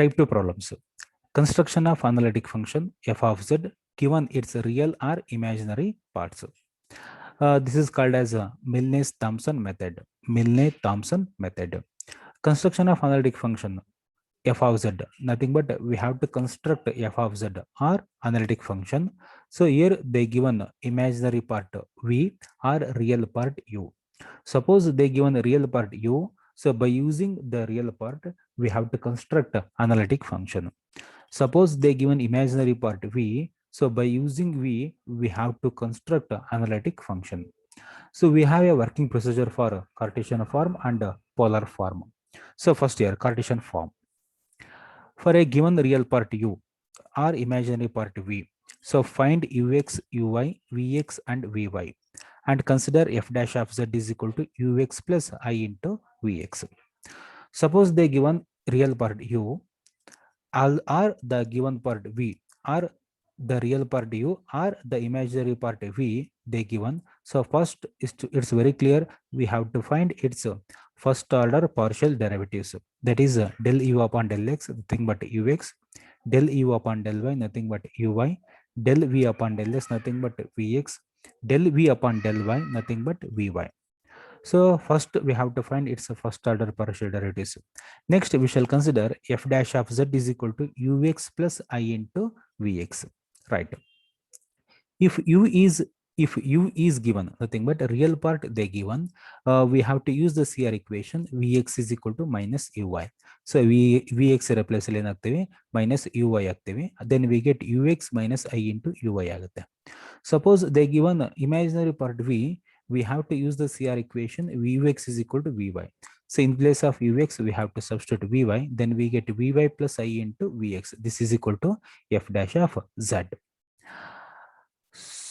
Type 2 problems. Construction of analytic function f of z given its real or imaginary parts. This is called as a Milne-Thomson method. Milne-Thomson method. Construction of analytic function f of z, nothing but we have to construct f of z or analytic function. So here they given imaginary part v or real part u. Suppose they given real part u, so by using the real part we have to construct analytic function. Suppose they given imaginary part v, so by using v we have to construct analytic function. So we have a working procedure for Cartesian form and polar form. So first here Cartesian form. For a given real part u or imaginary part v, so find ux, uy, vx and vy and consider f dash of z is equal to ux plus I into vx. Suppose they given real part u or the given part v or the real part u or the imaginary part v they given. So first it's very clear, we have to find its first order partial derivatives, that is del u upon del x nothing but ux, del u upon del y nothing but uy, del v upon del s nothing but vx, del v upon del y nothing but vy. So first we have to find its first order partial derivatives. Next we shall consider f dash of z is equal to ux plus I into vx. Right. If u is given nothing but a real part they given, we have to use the CR equation vx is equal to minus uy. So vx replace minus uy ಆಗ್ತೇವೆ, then we get ux minus I into uy ಆಗುತ್ತೆ. Suppose they given imaginary part v, we have to use the CR equation vx is equal to vy. So in place of ux we have to substitute vy, then we get vy plus I into vx. This is equal to f dash of z.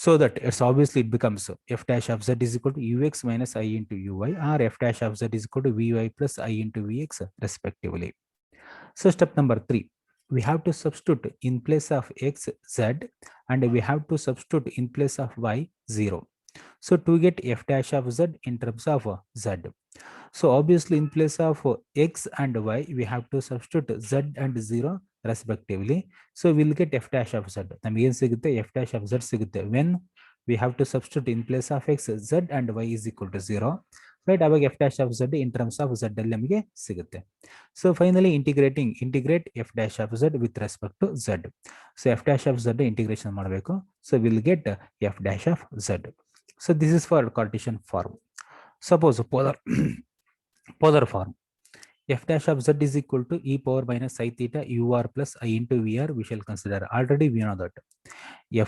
So that it's obviously it becomes f dash of z is equal to ux minus I into uy or f dash of z is equal to vy plus I into vx respectively. So step number 3, we have to substitute in place of x z and we have to substitute in place of y 0. So to get f dash of z in terms of z, so obviously in place of x and y we have to substitute z and 0 respectively. So we'll get f dash of z. ನಮಗೆ ಏನು ಸಿಗುತ್ತೆ f dash of z ಸಿಗುತ್ತೆ when we have to substitute in place of x z and y is equal to 0. Right, ಅವಾಗ f dash of z in terms of z ಅಲ್ಲಿ ನಮಗೆ ಸಿಗುತ್ತೆ. So finally integrate f dash of z with respect to z. So f dash of z integration ಮಾಡಬೇಕು. So we'll get f dash of z. So this is for Cartesian form. Suppose polar form, f dash of z is equal to e power minus I theta ur plus I into vr. We shall consider, already we know that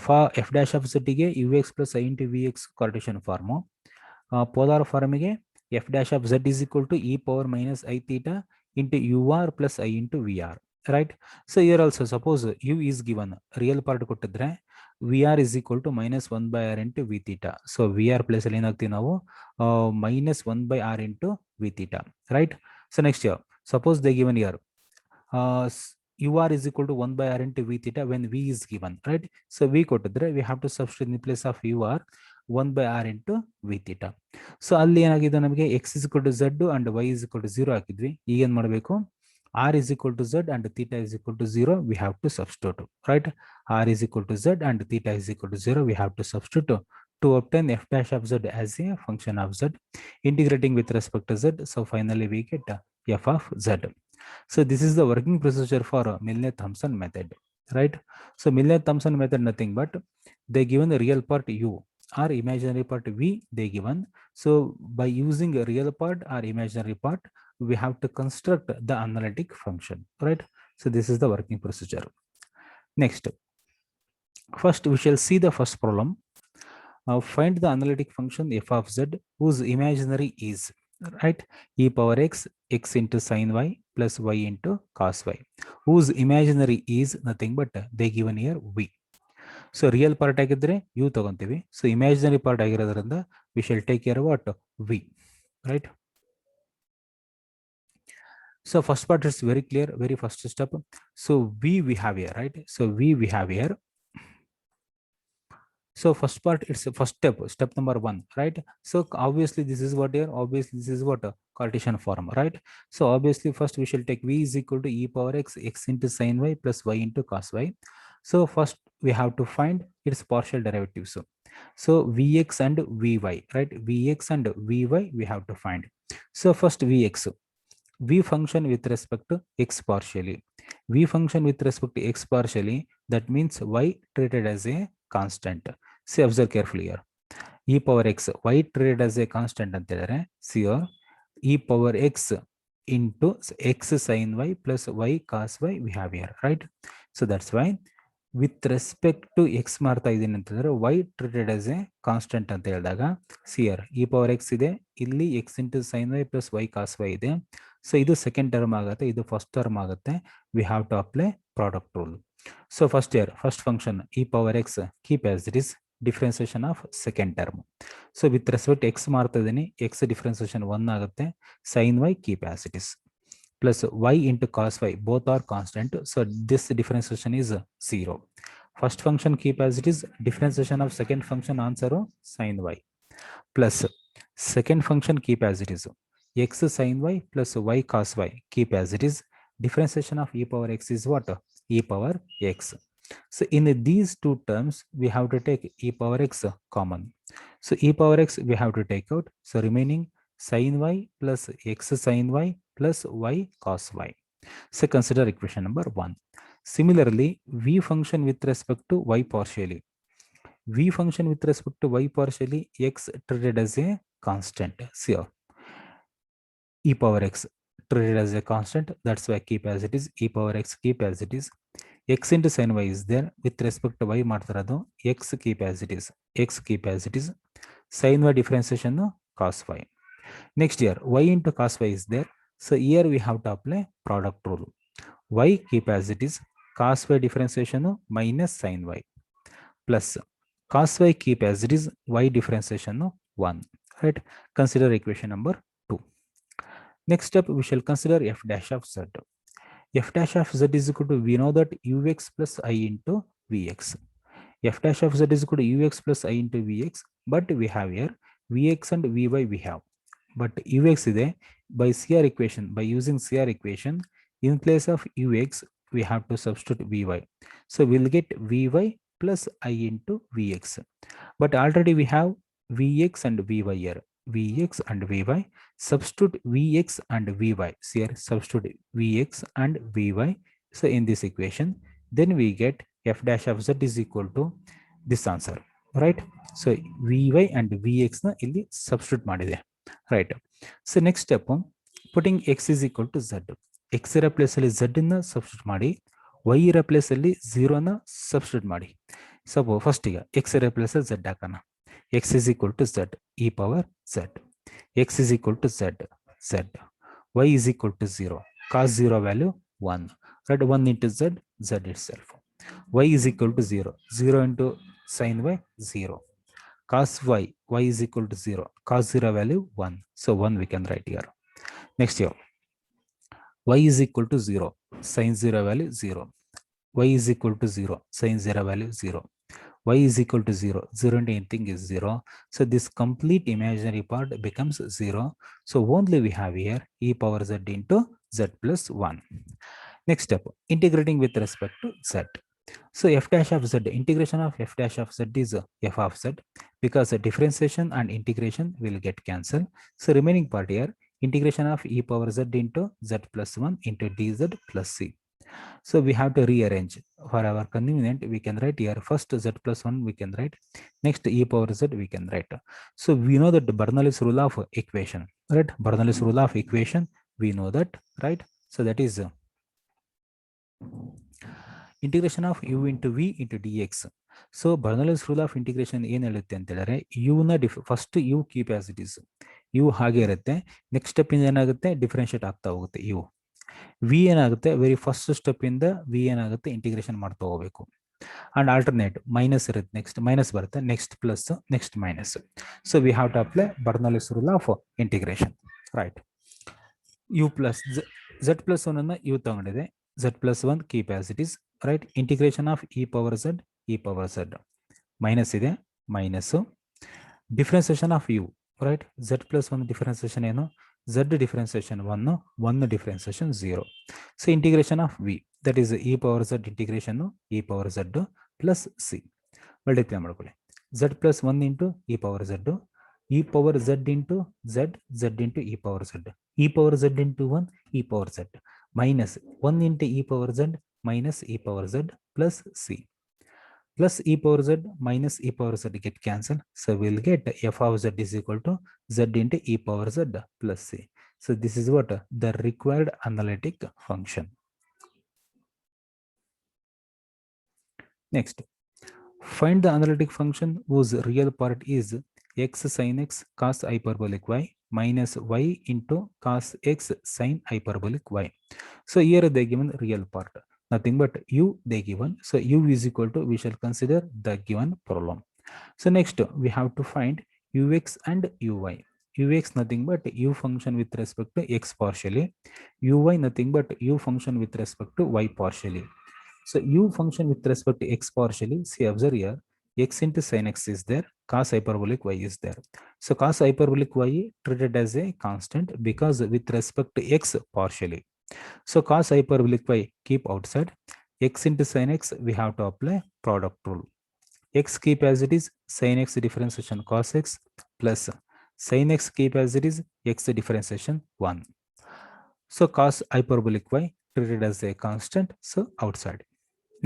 f dash of z ಗೆ ux plus I into vx Cartesian form. Polar form ಗೆ f dash of z is equal to e power minus I theta into ur plus I into vr. Right. So here also suppose u is given real part ಕೊಟ್ಟಿದ್ರೆ vr is equal to minus 1 by r into v theta. So vr place ಅಲ್ಲಿ ಏನಾಗ್ತೀವಿ ನಾವು minus 1 by r into v theta. Right. So next here, suppose they given here ur is equal to 1 by r into v theta when v is given. Right. So v ಕೊಟ್ಟಿದ್ರೆ we have to substitute in place of ur 1 by r into v theta. So ಅಲ್ಲಿ ಏನಾಗಿದೆ ನಮಗೆ x is equal to z and y is equal to 0 ಹಾಕಿದ್ವಿ. ಈಗ ಏನು ಮಾಡಬೇಕು, r is equal to z and theta is equal to 0 we have to substitute. Right, r is equal to z and theta is equal to 0 we have to substitute to obtain f dash of z as a function of z, integrating with respect to z. So finally we get f of z. So this is the working procedure for Milne-Thomson method. Right. So Milne-Thomson method nothing but they given the real part u or imaginary part v they given. So by using a real part or imaginary part we have to construct the analytic function. Right. So this is the working procedure. Next, first we shall see the first problem. Find the analytic function f of z whose imaginary is, right, e power x x into sin y plus y into cos y, whose imaginary is nothing but they given here v. So real part ಆಗಿದ್ರೆ u ತಗೊಂತೀವಿ. So imaginary part ಆಗಿರೋದ್ರಿಂದ we shall take care of what v. Right. So first part is very clear, very first step. So v we have here, right. So v we have here. So first part, it's the first step, step number 1, right? So obviously this is what here, obviously this is what a Cartesian form, right? So obviously first we shall take v is equal to e power x, x into sin y plus y into cos y. So first we have to find its partial derivatives. So vx and vy, right? Vx and vy we have to find. So first vx, v function with respect to x partially. V function with respect to x partially, that means y treated as a constant. See, observe carefully here. E power x, y treated as a constant ಅಂತ ಹೇಳಿದ್ರೆ, see here, e power x into x sin y plus y cos y we have here, right? So that's why with respect to x ಮಾಡ್ತಾ ಇದೀನಿ ಅಂತಂದ್ರೆ y treated as a constant ಅಂತ ಹೇಳಿದಾಗ, see here, e power x ಇದೆ, ಇಲ್ಲಿ x into sin y plus y cos y ಇದೆ. So ಇದು second term ಆಗುತ್ತೆ, ಇದು ಫಸ್ಟ್ ಟರ್ಮ್ ಆಗುತ್ತೆ. We have to apply product rule. So first here first function e power x keep as it is, differentiation of second term. So with respect x ಮಾಡ್ತಾ ಇದ್ದೀನಿ, x differentiation 1 ಆಗುತ್ತೆ. Sine y keep as it is plus y into cos y, both are constant, so this differentiation is 0. First function keep as it is, differentiation of second function answer sin y plus second function keep as it is, x sin y plus y cos y keep as it is. Differentiation of e power x is what? E power x. So in these two terms we have to take e power x common. So e power x we have to take out, so remaining sin y plus x sin y plus y cos y. So consider equation number 1. Similarly, v function with respect to y partially. V function with respect to y partially, x treated as a constant. See here, e power x treated as a constant, that's why keep as it is, e power x keep as it is. X into sin y is there, with respect to y ಮಾಡ್ತಿರೋದು, x keep as it is, x keep as it is. Sin y differentiation cos y. Next year y into cos y is there, so here we have to apply product rule. Y keep as it is, cos y differentiation minus sin y plus cos y keep as it is, y differentiation 1, right? Consider equation number 2. Next step we shall consider f dash of z. F dash of z is equal to, we know that ux plus I into vx. F dash of z is equal to ux plus I into vx, but we have here vx and vy we have, but ux is there. By CR equation, by using CR equation, in place of ux we have to substitute vy, so we'll get vy plus I into vx. But already we have vx and vy here, vx and vy, substitute vx and vy, so here substitute vx and vy, so in this equation then we get f dash of z is equal to this answer, right? So vy and vx na illi substitute madide, right? So next step, putting x is equal to z, x ira place alli z na substitute ಮಾಡಿ, y ira place alli 0 na substitute ಮಾಡಿ. Suppose first ಈಗ x ira place z ಹಾಕೋಣ, x is equal to z e power z, x is equal to z, z, y is equal to 0, cos 0 value 1, right? 1 into z, z itself. Y is equal to 0, 0 into sin y 0, cos y, y is equal to 0, cos 0 value 1, so 1 we can write here. Next here, y is equal to 0, sin 0 value 0, y is equal to 0, sin 0 value 0, y is equal to 0, 0 into anything is 0, so this complete imaginary part becomes 0, so only we have here e power z into z plus 1. Next step, integrating with respect to z. So f dash of z, integration of f dash of z is f of z, because the differentiation and integration will get cancelled. So remaining part here, integration of e power z into z plus 1 into dz plus c. So we have to rearrange. For our convenience, we can write here first z plus 1 we can write, next e power z we can write. So we know that the Bernoulli's rule of equation, right? Bernoulli's rule of equation, we know that, right? So that is integration of u into v into dx. So Bernoulli's rule of integration ಏನು ಹೇಳುತ್ತೆ ಅಂತ ಹೇಳಿದ್ರೆ, u ನ first u keep as it is, u ಹಾಗೆ ಇರುತ್ತೆ, next step ಇಂದ ಏನಾಗುತ್ತೆ differentiate ಆಗ್ತಾ ಹೋಗುತ್ತೆ u. v ಏನಾಗುತ್ತೆ, ವೆರಿ ಫಸ್ಟ್ ಸ್ಟೆಪ್ ಇಂದ v ಏನಾಗುತ್ತೆ ಇಂಟಿಗ್ರೇಷನ್ ಮಾಡ್ತಾ ಹೋಗಬೇಕು, ಅಂಡ್ ಆಲ್ಟರ್ನೇಟ್ ಮೈನಸ್ ಇರುತ್ತೆ, ನೆಕ್ಸ್ಟ್ ಮೈನಸ್ ಬರುತ್ತೆ, next plus, next minus. So we have to apply Bernoulli's rule of integration, right? u plus z plus 1 ಅನ್ನ u ತಗೊಂಡಿದೆ, z plus 1 keep as it is, right? Integration of e power z, e power z minus ಇದೆ, minus differentiation of u, right? Z plus 1 differentiation ಏನು, z differentiation 1, 1 differentiation 0. So integration of v, that is e power z integration e power z plus c. Multiply ಮಾಡ್ಕೊಳ್ಳಿ. z plus 1 into e power z, e power z into z, z into e power z, e power z into 1, e power z, minus 1 into e power z minus e power z plus c, plus e power z minus e power z get cancelled. So we'll get f of z is equal to z into e power z plus c. So this is what the required analytic function. Next, find the analytic function whose real part is x sin x cos hyperbolic y minus y into cos x sin hyperbolic y. So here they given real part, nothing but u they given. So u is equal to, we shall consider the given problem. So next we have to find ux and uy. Ux nothing but u function with respect to x partially, uy nothing but u function with respect to y partially. So u function with respect to x partially, see observe here, x into sin x is there, cos hyperbolic y is there. So cos hyperbolic y treated as a constant because with respect to x partially. So cos hyperbolic y keep outside, x into sin x we have to apply product rule. X keep as it is, sin x differentiation cos x plus sin x keep as it is, x differentiation 1. So cos hyperbolic y treated as a constant, so outside.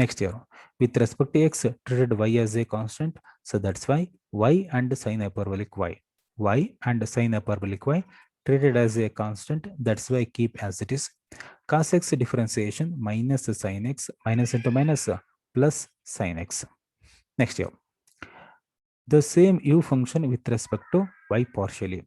Next here, with respect to x treated y as a constant, so that's why y and sin hyperbolic y and sin hyperbolic y treated as a constant, that's why keep as it is. Cos x differentiation minus sin x, minus into minus plus sin x. Next here, the same u function with respect to y partially.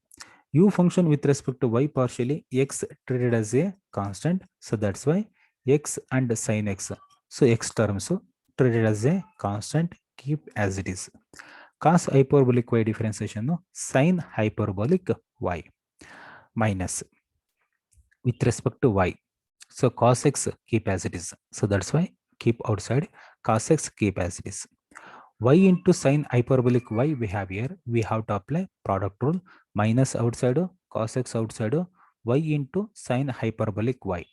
U function with respect to y partially, x treated as a constant, so that's why x and sin x, so x terms treated as a constant, keep as it is. Cos hyperbolic y differentiation sin hyperbolic y minus with respect to y, so cos x keep as it is, so that's why keep outside, cos x keep as it is. Y into sin hyperbolic y we have here, we have to apply product rule, minus outside cos x outside y into sin hyperbolic y.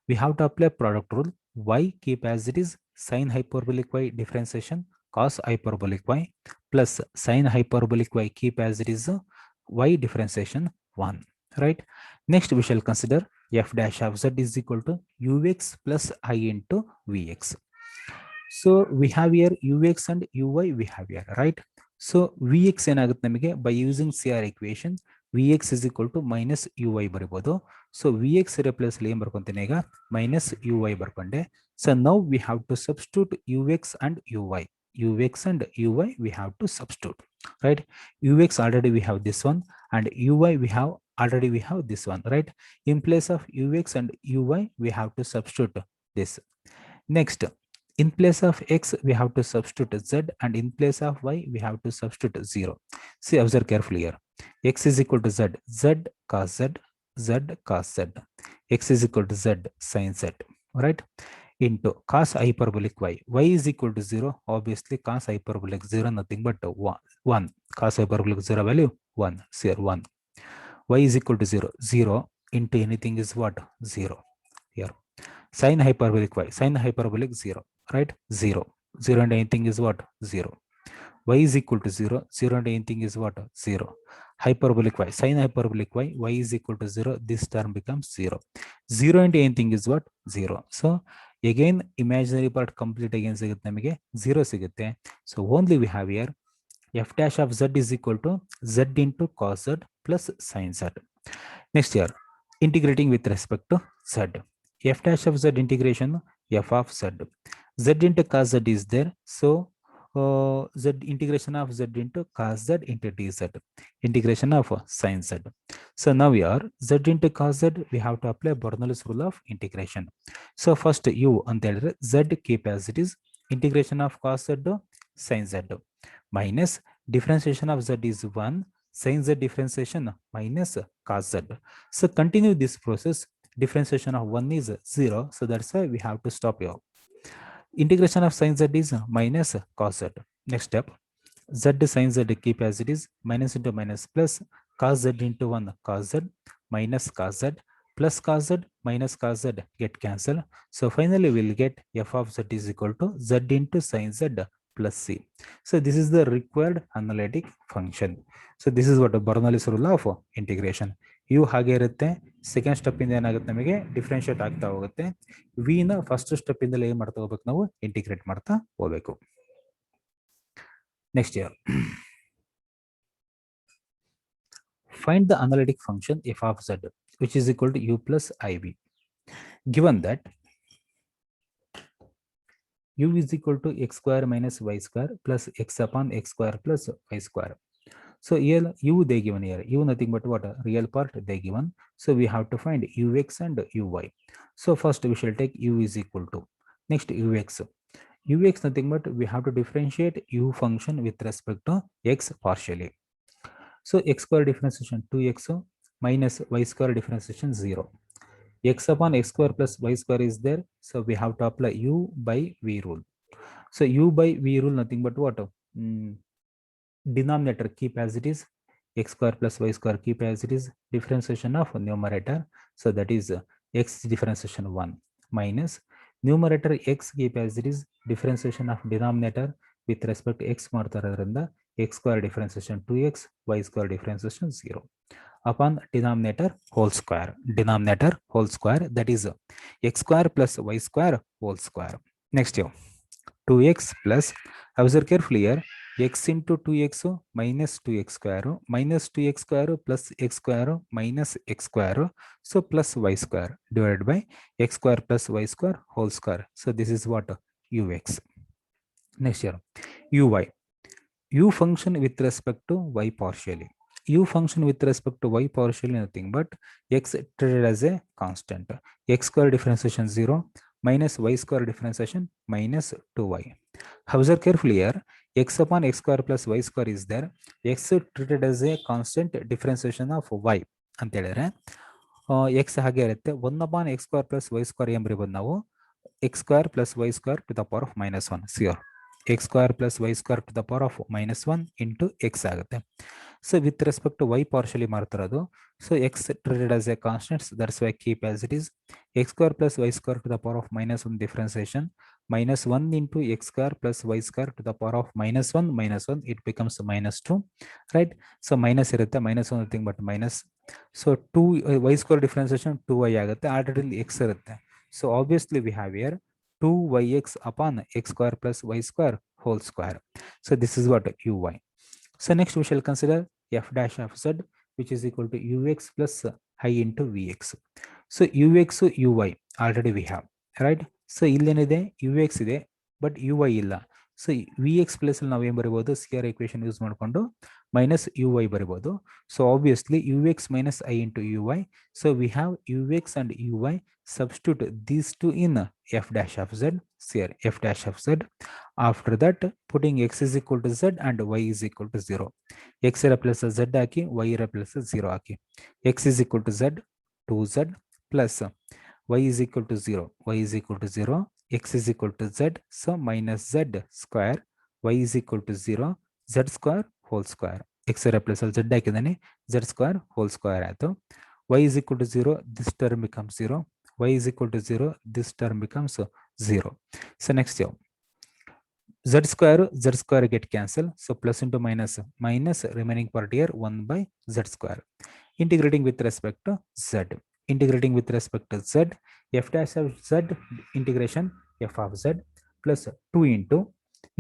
We have to apply product rule, y keep as it is, sin hyperbolic y differentiation cos hyperbolic y plus sin hyperbolic y keep as it is, y differentiation 1, right? Next we shall consider f dash of z is equal to ux plus I into vx. So we have here ux and uy we have here, right? So vx ಏನಾಗುತ್ತೆ ನಮಗೆ, by using CR equation vx is equal to minus uy ಬರಬಹುದು. So vx replace ಅಲ್ಲಿ ಏನು ಬರ್ಕೊಂತೀನಿ ಈಗ, minus uy ಬರ್ಕೊಂಡೆ. So now we have to substitute ux and uy. Ux and uy we have to substitute, right? Ux already we have this one, and uy we have already we have this one, right? In place of ux and uy we have to substitute this. Next, in place of x we have to substitute z, and in place of y we have to substitute 0. See, observe carefully here, x is equal to z, z cos z, z cos z, x is equal to z sin z, right? Into cos hyperbolic y, y is equal to 0, obviously cos hyperbolic 0 nothing but 1, cos hyperbolic 0 value 1, see here 1, y is equal to 0, 0 into anything is what, 0 here. Sin hyperbolic y, sin hyperbolic 0, right? 0, 0 and anything is what, 0. Y is equal to 0, 0 and anything is what, 0. Hyperbolic y, sin hyperbolic y, y is equal to 0, this term becomes 0. 0 and anything is what, 0. So again imaginary part complete again ಸಿಗುತ್ತೆ ನಮಗೆ 0 ಸಿಗುತ್ತೆ. So only we have here f dash of z is equal to z into cos z plus sin z. Next here, integrating with respect to z, f dash of z integration f of z, z into cos z is there, so z integration of z into cos z into dz, integration of sin z. So now we are z into cos z, we have to apply Bernoulli's rule of integration. So first u ಅಂತ ಹೇಳಿದ್ರೆ z keep as it is, integration of cos z sin z minus differentiation of z is 1, sin z differentiation minus cos z. So continue this process, differentiation of 1 is 0, so that's why we have to stop here. Integration of sin z is minus cos z. Next step, Z sin Z keep as it is, minus into minus plus, cos Z into 1 cos Z, minus cos Z, plus cos Z minus cos Z get cancelled. So finally we'll get f of z is equal to z into sin z plus c. So this is the required analytic function. So this is what Bernoulli's rule of integration. ಇವು ಹಾಗೆ ಇರುತ್ತೆ. Second step ಇಂದ ಏನಾಗುತ್ತೆ, ನಮಗೆ differentiate ಆಗ್ತಾ ಹೋಗುತ್ತೆ. V ನ first step ಇಂದಲೇ ಏನ್ ಮಾಡ್ತಾ ಹೋಗ್ಬೇಕು, ನಾವು ಇಂಟಿಗ್ರೇಟ್ ಮಾಡ್ತಾ ಹೋಗ್ಬೇಕು. Next year find the analytic function f of z which is equal to u plus iv. Given that u is equal to x square minus y square plus x upon x square plus y square. So here u they given here, u nothing but what, real part they given. So we have to find ux and uy. So first we shall take u is equal to, next ux. Ux nothing but we have to differentiate u function with respect to x partially. So x square differentiation 2x minus y square differentiation 0. X upon x square plus y square is there. So we have to apply u by v rule. So u by v rule nothing but what? Denominator keep as it is, x square plus y square keep as it is, differentiation of numerator. So that is x differentiation 1 minus numerator x keep as it is, differentiation of denominator with respect to x ಮಾಡ್ತಾರದ್ರಿಂದ x square differentiation 2x, y square differentiation 0 upon denominator whole square, denominator whole square, that is x square plus y square whole square. Next here 2x plus, observe carefully here, x into 2x minus 2x square minus 2x square plus x square minus x square, so plus y square divided by x square plus y square whole square. So this is what ux. Next here uy, u function with respect to y partially. U function with respect to y partially nothing but x treated as a constant, x square differentiation 0 minus y square differentiation minus 2y. Observe carefully here, x upon x square plus y square is there, x treated as a constant differentiation of y ಅಂತ ಹೇಳಿದ್ರೆ x ಹಾಗೆ ಇರುತ್ತೆ, 1 upon x square plus y square ಏನ್ ಬರೀಬಹುದು ನಾವು, x square plus y square to the power of minus 1 cr, x square plus y square to the power of minus 1 into x ಆಗುತ್ತೆ. So with respect to y partially ಮಾಡ್ತಿರೋದು, so x treated as a constant, so that's why keep as it is, x square plus y square to the power of minus 1 differentiation minus 1 into x square plus y square to the power of minus 1, it becomes minus 2, right? So minus ಇರುತ್ತೆ, minus 1 nothing but minus, so 2 y square differentiation 2y ಆಗುತ್ತೆ, already x ಇರುತ್ತೆ. So obviously we have here 2yx upon x square plus y square whole square. So this is what uy. So next we shall consider f dash of z which is equal to ux plus I into vx. So ux uy already we have, right? So illenide ux ಇದೆ but uy ಇಲ್ಲ. So we x plus ಅಲ್ಲಿ ನಾವು ಏನು ಬರೀಬಹುದು, CR equation use ಮಾಡಿಕೊಂಡು minus u y ಬರೀಬಹುದು. So obviously u x minus i into u y. So we have u x and u y. Substitute these two in f dash of z, here f dash of z. After that putting x is equal to z and y is equal to 0. x replace z hockey y replace 0 hockey. x is equal to z 2z plus y is equal to 0, y is equal to 0, x is equal to z, so minus z square, y is equal to 0, z square whole square. x replace z ಹಾಕಿದಾನೆ, z square whole square ಆಯ್ತು. y is equal to 0, this term becomes 0, y is equal to 0, this term becomes 0. So next here z square get cancelled, so plus into minus, minus remaining part here 1 by z square. Integrating with respect to z, integrating with respect to z, f dash of z integration f of z plus 2 into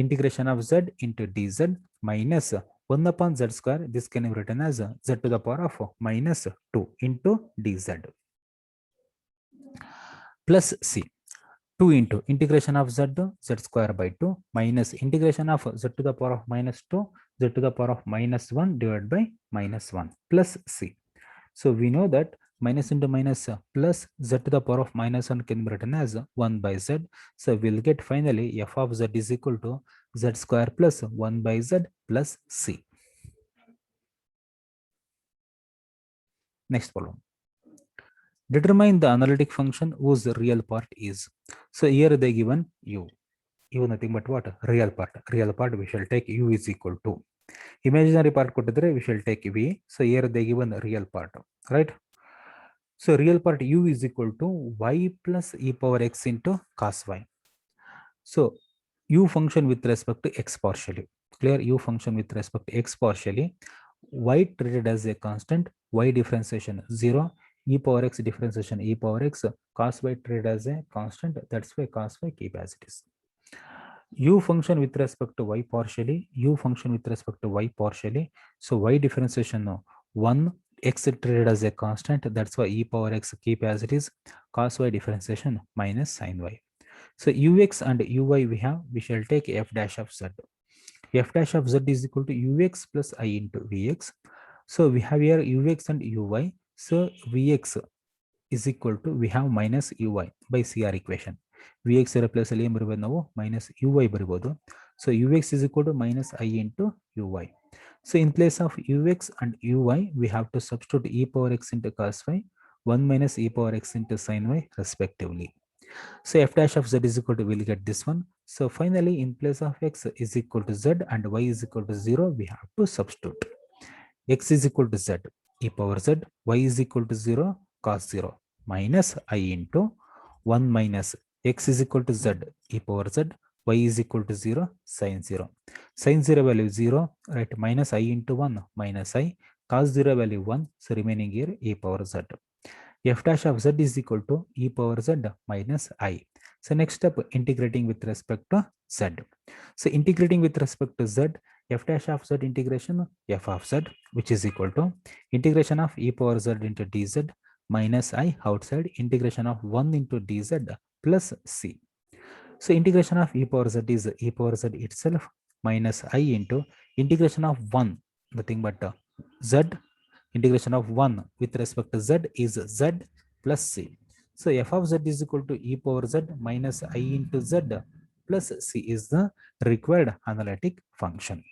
integration of z into dz minus 1 upon z square, this can be written as z to the power of minus 2 into dz plus c. 2 into integration of z, z square by 2 minus integration of z to the power of minus 2, z to the power of minus 1 divided by minus 1 plus c. So we know that minus into minus plus z to the power of minus 1 can be written as 1 by z. So we'll get finally f of z is equal to z square plus 1 by z plus c. Next problem. Determine the analytic function whose real part is. So here they given u. u nothing but what? Real part. Real part we shall take u is equal to. Imaginary part kottidre we shall take v. So here they given real part, right? So real part u is equal to y plus e power x into cos y. So u function with respect to x partially. Clear? U function with respect to x partially. Y treated as a constant, y differentiation 0, e power x differentiation e power x, cos y treated as a constant, that's why cos y keep as it is. U function with respect to y partially, u function with respect to y partially. So y differentiation no, 1, x treated as a constant, that's why e power x keep as it is, cos y differentiation minus sin y. So ux and uy we shall take f dash of z. F dash of z is equal to ux plus I into vx. So we have here ux and uy. So vx is equal to, we have minus uy by CR equation. Vx replace ಅಲ್ಲಿ ಏನು ಬರಬಹುದು ನಾವು minus uy ಬರಬಹುದು. So ux is equal to minus I into uy. So in place of ux and uy, we have to substitute e power x into cos y, 1 minus e power x into sin y respectively. So f dash of z is equal to, we'll get this one. So finally, in place of x is equal to z and y is equal to 0, we have to substitute. X is equal to z, e power z, y is equal to 0, cos 0, minus I into 1 minus x is equal to z, e power z, y is equal to 0, sin 0. Sin 0 value 0, right, minus I into 1, minus I, cos 0 value 1, so remaining here e power z. F dash of z is equal to e power z minus I. So next step, integrating with respect to z. So integrating with respect to z, f dash of z integration f of z, which is equal to integration of e power z into dz minus I outside integration of 1 into dz plus c. So integration of e power z is e power z itself minus I into integration of 1, nothing but z, integration of 1 with respect to z is z plus c. So f of z is equal to e power z minus I into z plus c is the required analytic function.